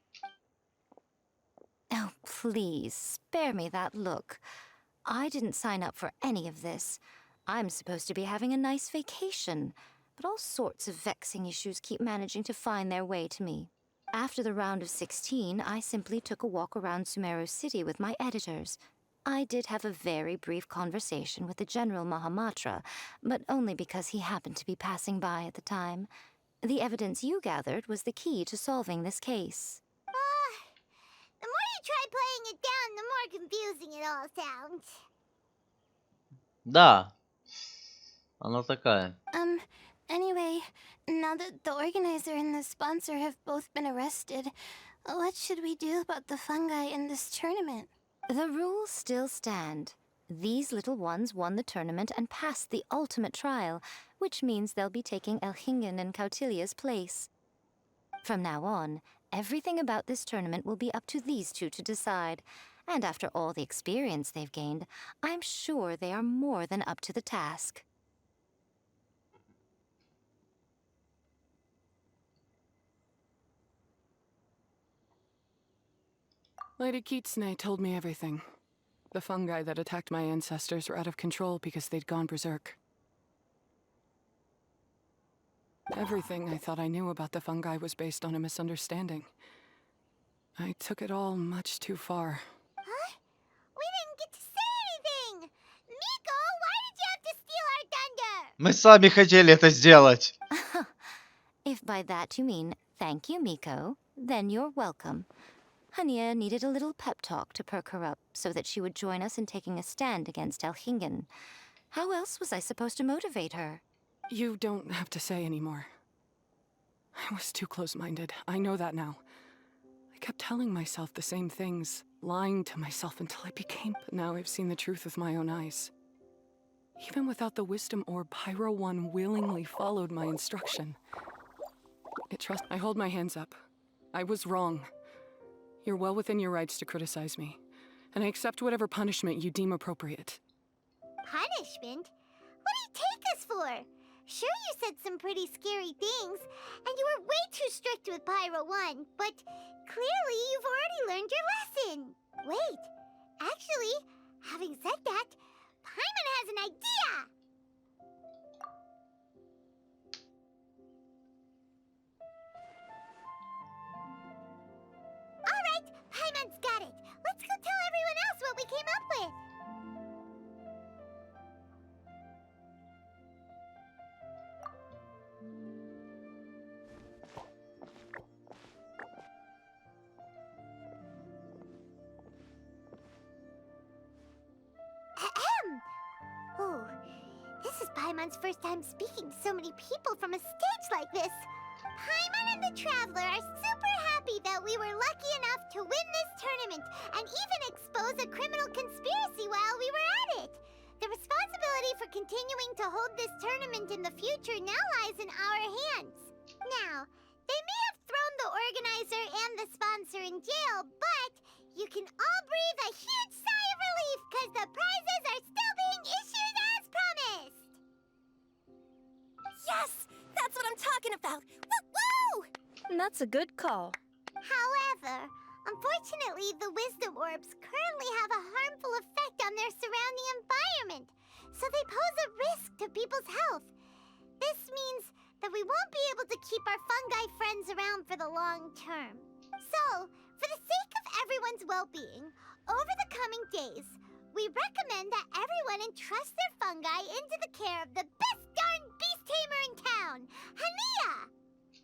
Oh, please, spare me that look. I didn't sign up for any of this. I'm supposed to be having a nice vacation, but all sorts of vexing issues keep managing to find their way to me. After the round of 16, I simply took a walk around Sumeru City with my editors. I did have a very brief conversation with the General Mahamatra, but only because he happened to be passing by at the time. The evidence you gathered was the key to solving this case. The more you try playing it down, the more confusing it all sounds. Да. Она такая. Anyway, now that the organizer and the sponsor have both been arrested, what should we do about the fungi in this tournament? The rules still stand. These little ones won the tournament and passed the ultimate trial, which means they'll be taking Elhingen and Kautilya's place. From now on, everything about this tournament will be up to these two to decide. And after all the experience they've gained, I'm sure they are more than up to the task. Lady Kitsune told me everything. The fungi that attacked my ancestors were out of control because they'd gone berserk. Everything I thought I knew about the fungi was based on a misunderstanding. I took it all much too far. Huh? We didn't get to say anything! Miko, why did you have to steal our thunder? Мы сами хотели это сделать. If by that you mean thank you, Miko, then you're welcome. Hania needed a little pep talk to perk her up so that she would join us in taking a stand against Elhingen. How else was I supposed to motivate her? You don't have to say anymore. I was too close-minded. I know that now. I kept telling myself the same things, lying to myself until I became... But now I've seen the truth with my own eyes. Even without the wisdom orb, Pyro 1 willingly followed my instruction. I hold my hands up. I was wrong. You're well within your rights to criticize me, and I accept whatever punishment you deem appropriate. Punishment? What do you take us for? Sure, you said some pretty scary things, and you were way too strict with Pyro 1, but clearly you've already learned your lesson. Wait, actually, having said that, Paimon has an idea! Alright, Paimon's got it. Let's go tell everyone else what we came up with. Ahem. Oh, this is Paimon's first time speaking to so many people from a stage like this. Paimon and the Traveler are super happy that we were lucky enough to win this tournament and even expose a criminal conspiracy while we were at it. The responsibility for continuing to hold this tournament in the future now lies in our hands. Now, they may have thrown the organizer and the sponsor in jail, but you can all breathe a huge sigh of relief because the prizes are still being issued as promised. Yes! That's what I'm talking about! Woo! That's a good call. However, unfortunately, the wisdom orbs currently have a harmful effect on their surrounding environment, so they pose a risk to people's health. This means that we won't be able to keep our fungi friends around for the long term. So, for the sake of everyone's well-being, over the coming days, we recommend that everyone entrust their fungi into the care of the best darn beast tamer in town, Hania!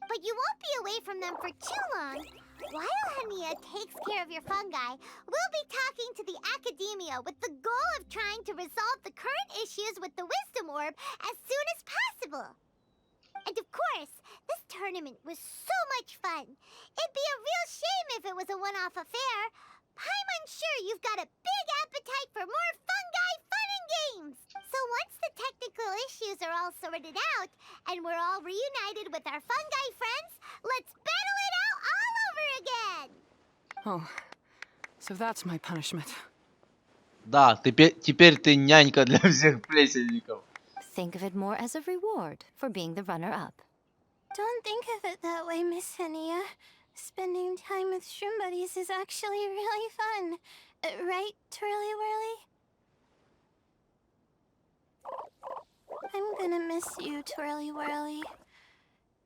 But you won't be away from them for too long. While Hania takes care of your fungi, we'll be talking to the academia with the goal of trying to resolve the current issues with the wisdom orb as soon as possible. And of course, this tournament was so much fun. It'd be a real shame if it was a one-off affair. Paimon's sure you've got a big appetite for more fungi fun and games. So once the technical issues are all sorted out, and we're all reunited with our fungi friends, let's battle it out all over again! Oh, so that's my punishment. Да, теперь ты нянька для всех плесенников. Think of it more as a reward for being the runner-up. Don't think of it that way, Miss Hania. Spending time with shroom buddies is actually really fun. Right, Twirly Whirly? I'm gonna miss you, Twirly Whirly.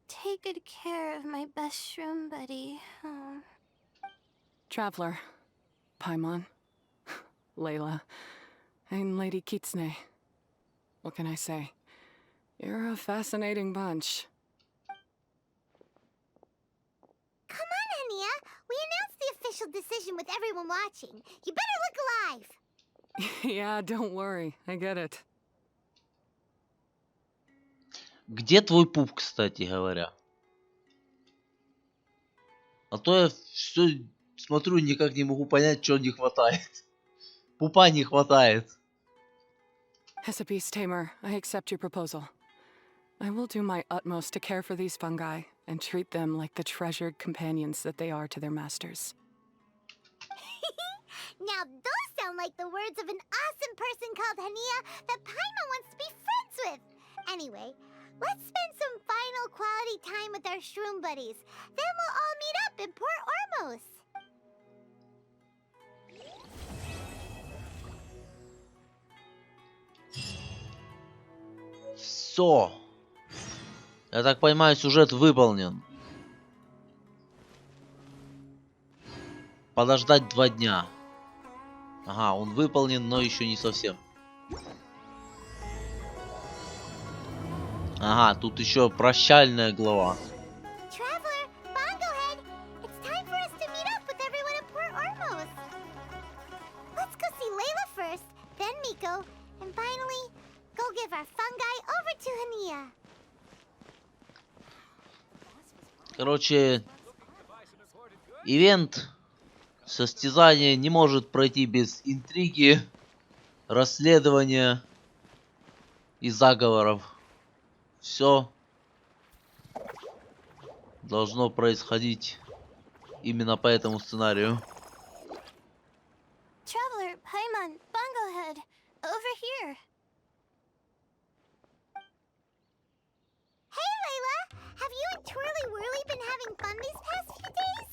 Take good care of my best shroom buddy. Oh. Traveler, Paimon, Layla, and Lady Kitsune. What can I say? You're a fascinating bunch. Come on, Hania. We announced the official decision with everyone watching. You better look alive. Yeah, don't worry. I get it. Где твой пуп, кстати говоря? А то я все смотрю, никак не могу понять, чего не хватает. Пупа не хватает. As a beast tamer, I accept your proposal. I will do my utmost to care for these fungi and treat them like the treasured companions that they are to their masters. Now those sound like the words of an awesome person called Hania that Paimon wants to be friends with. Anyway, let's spend some final quality time with our shroom buddies. Then we'll all meet up in Port-Ормос. Все. Я так понимаю, сюжет выполнен. Подождать 2 дня. Ага, он выполнен, но еще не совсем. Ага, тут еще прощальная глава. Traveler, Bongohead, it's time for us to meet up with everyone at Port-Ормос. Let's go see Layla first, then Miko, and finally, go give our fungi over to Hania. Короче, ивент, состязание не может пройти без интриги, расследования и заговоров. Все должно происходить именно по этому сценарию. Traveler, Paimon, Bongohead, over here. Hey, Layla! Have you and Twirly Whirly been having fun these past few days?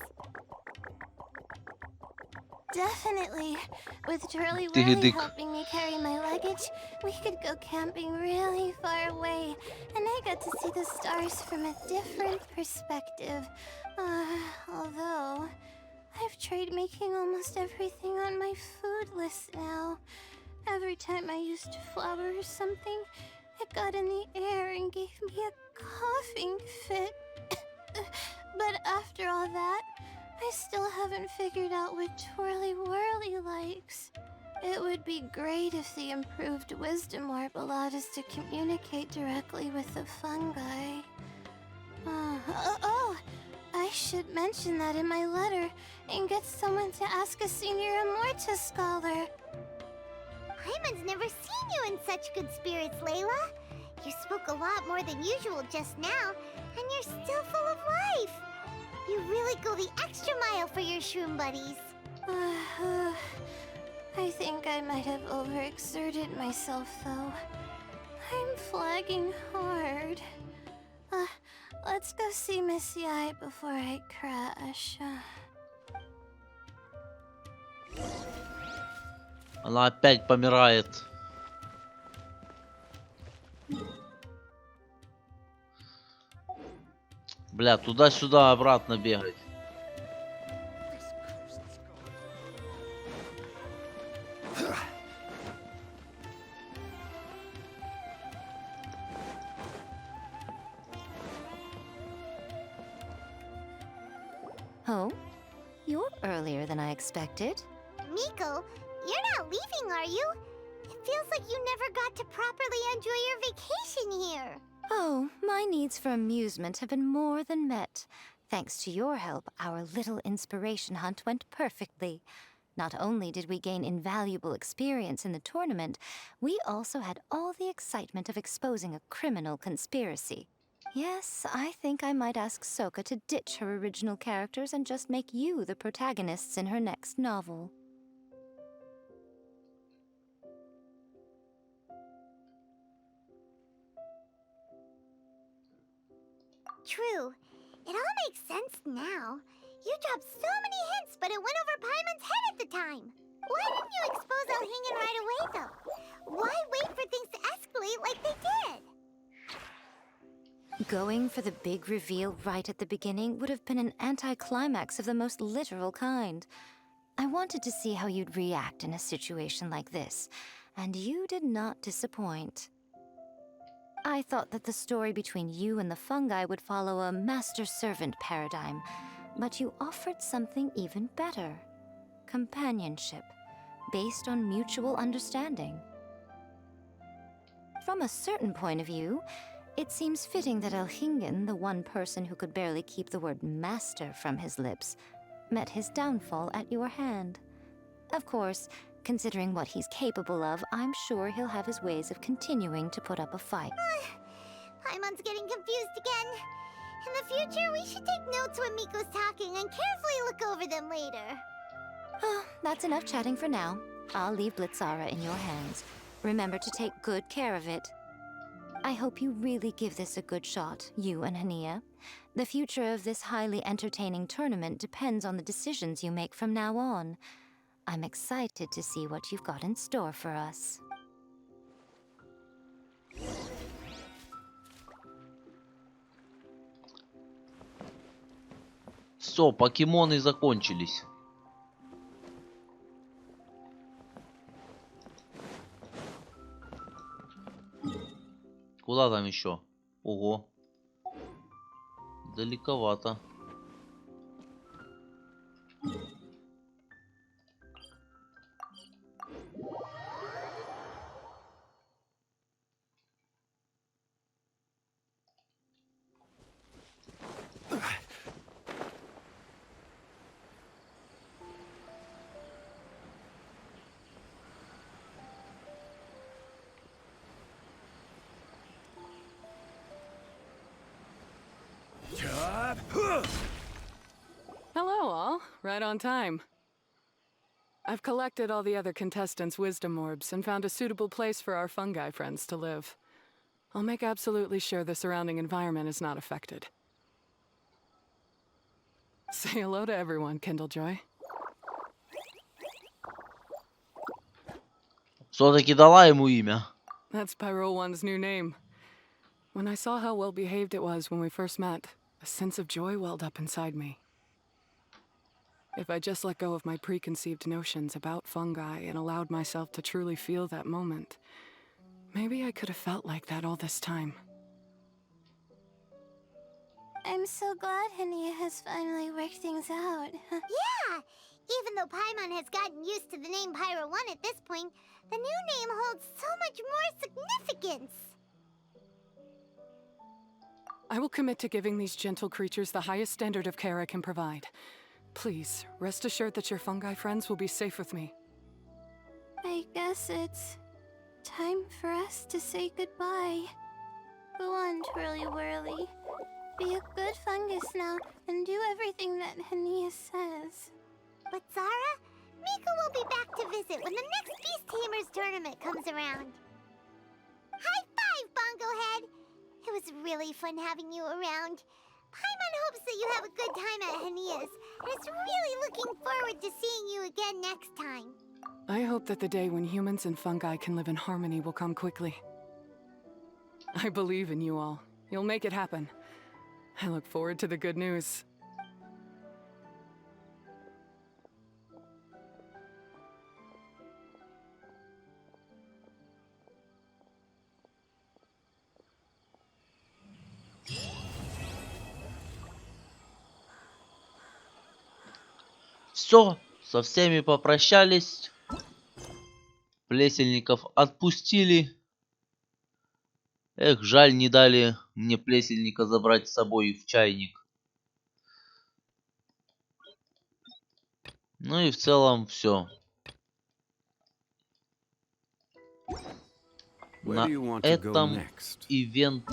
Definitely. With Twirly Diggy Whirly dick. helping me carry my luggage, we could go camping really far away, and I got to see the stars from a different perspective. Although, I've tried making almost everything on my food list now. Every time I used flour or something, it got in the air and gave me a coughing fit. But after all that, I still haven't figured out what Twirly Whirly likes. It would be great if the improved wisdom orb allowed us to communicate directly with the fungi. I should mention that in my letter and get someone to ask a senior Immorta scholar. Paimon's never seen you in such good spirits, Layla. You spoke a lot more than usual just now, and you're still full of life. You really go the extra mile for your shroom buddies. I think I might have overexerted myself, though. I'm flagging hard. Let's go see Missy Eye before I crash. Она опять помирает. Бля, туда-сюда, обратно бегать. Oh, you're earlier than I expected. Miko, you're not leaving, are you? It feels like you never got to properly enjoy your vacation here. Oh, my needs for amusement have been more than met. Thanks to your help, our little inspiration hunt went perfectly. Not only did we gain invaluable experience in the tournament, we also had all the excitement of exposing a criminal conspiracy. Yes, I think I might ask Soka to ditch her original characters and just make you the protagonists in her next novel. True. It all makes sense now. You dropped so many hints, but it went over Paimon's head at the time. Why didn't you expose Alhingen right away, though? Why wait for things to escalate like they did? Going for the big reveal right at the beginning would have been an anticlimax of the most literal kind. I wanted to see how you'd react in a situation like this, and you did not disappoint. I thought that the story between you and the fungi would follow a master-servant paradigm, but you offered something even better. Companionship, based on mutual understanding. From a certain point of view, it seems fitting that Alhingen, the one person who could barely keep the word master from his lips, met his downfall at your hand. Of course, considering what he's capable of, I'm sure he'll have his ways of continuing to put up a fight. Paimon's getting confused again. In the future, we should take notes when Miko's talking and carefully look over them later. Oh, that's enough chatting for now. I'll leave Blitzara in your hands. Remember to take good care of it. I hope you really give this a good shot, you and Hania. The future of this highly entertaining tournament depends on the decisions you make from now on. I'm excited to see what you've got in store for us. Все, покемоны закончились. Куда там еще? Ого. Далековато. Hello, all. Right on time. I've collected all the other contestants' wisdom orbs and found a suitable place for our fungi friends to live. I'll make absolutely sure the surrounding environment is not affected. Say hello to everyone, Kindlejoy. Все-таки дала ему имя. That's Pyro One's new name. When I saw how well behaved it was when we first met, a sense of joy welled up inside me. If I just let go of my preconceived notions about fungi and allowed myself to truly feel that moment, maybe I could have felt like that all this time. I'm so glad Hania has finally worked things out. Yeah! Even though Paimon has gotten used to the name Pyro 1 at this point, the new name holds so much more significance! I will commit to giving these gentle creatures the highest standard of care I can provide. Please, rest assured that your fungi friends will be safe with me. I guess it's time for us to say goodbye. Go on, Twirly Whirly. Be a good fungus now and do everything that Hania says. But Zara, Miko will be back to visit when the next Beast Tamers tournament comes around. High five, Bongo Head! It was really fun having you around. Paimon hopes that you have a good time at Hania's, and is really looking forward to seeing you again next time. I hope that the day when humans and fungi can live in harmony will come quickly. I believe in you all. You'll make it happen. I look forward to the good news. Все, со всеми попрощались. Плесенников отпустили. Эх, жаль, не дали мне плесенника забрать с собой в чайник. Ну и в целом все. На этом ивент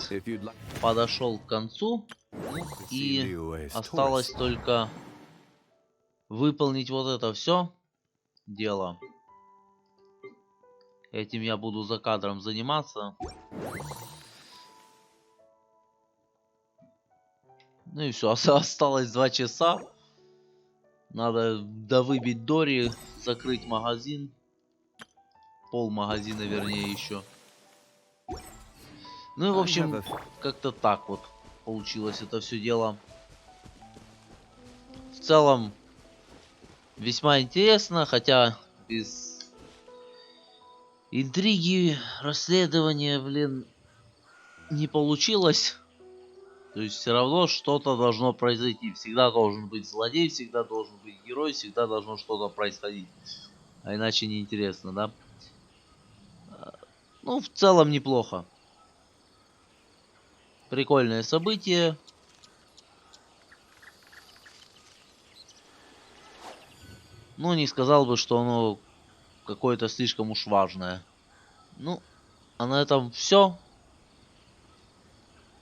подошел к концу. И осталось только выполнить вот это все дело. Этим я буду за кадром заниматься. Ну и все, осталось 2 часа. Надо довыбить Дори, закрыть магазин. Пол магазина, вернее, еще. Ну и в общем, как-то так вот получилось это все дело. В целом, весьма интересно, хотя без интриги, расследования, блин, не получилось. То есть все равно что-то должно произойти. Всегда должен быть злодей, всегда должен быть герой, всегда должно что-то происходить. А иначе неинтересно, да? Ну, в целом неплохо. Прикольное событие. Ну, не сказал бы, что оно какое-то слишком уж важное. Ну, а на этом все.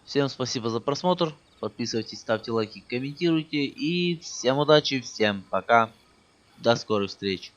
Всем спасибо за просмотр. Подписывайтесь, ставьте лайки, комментируйте. И всем удачи, всем пока. До скорых встреч.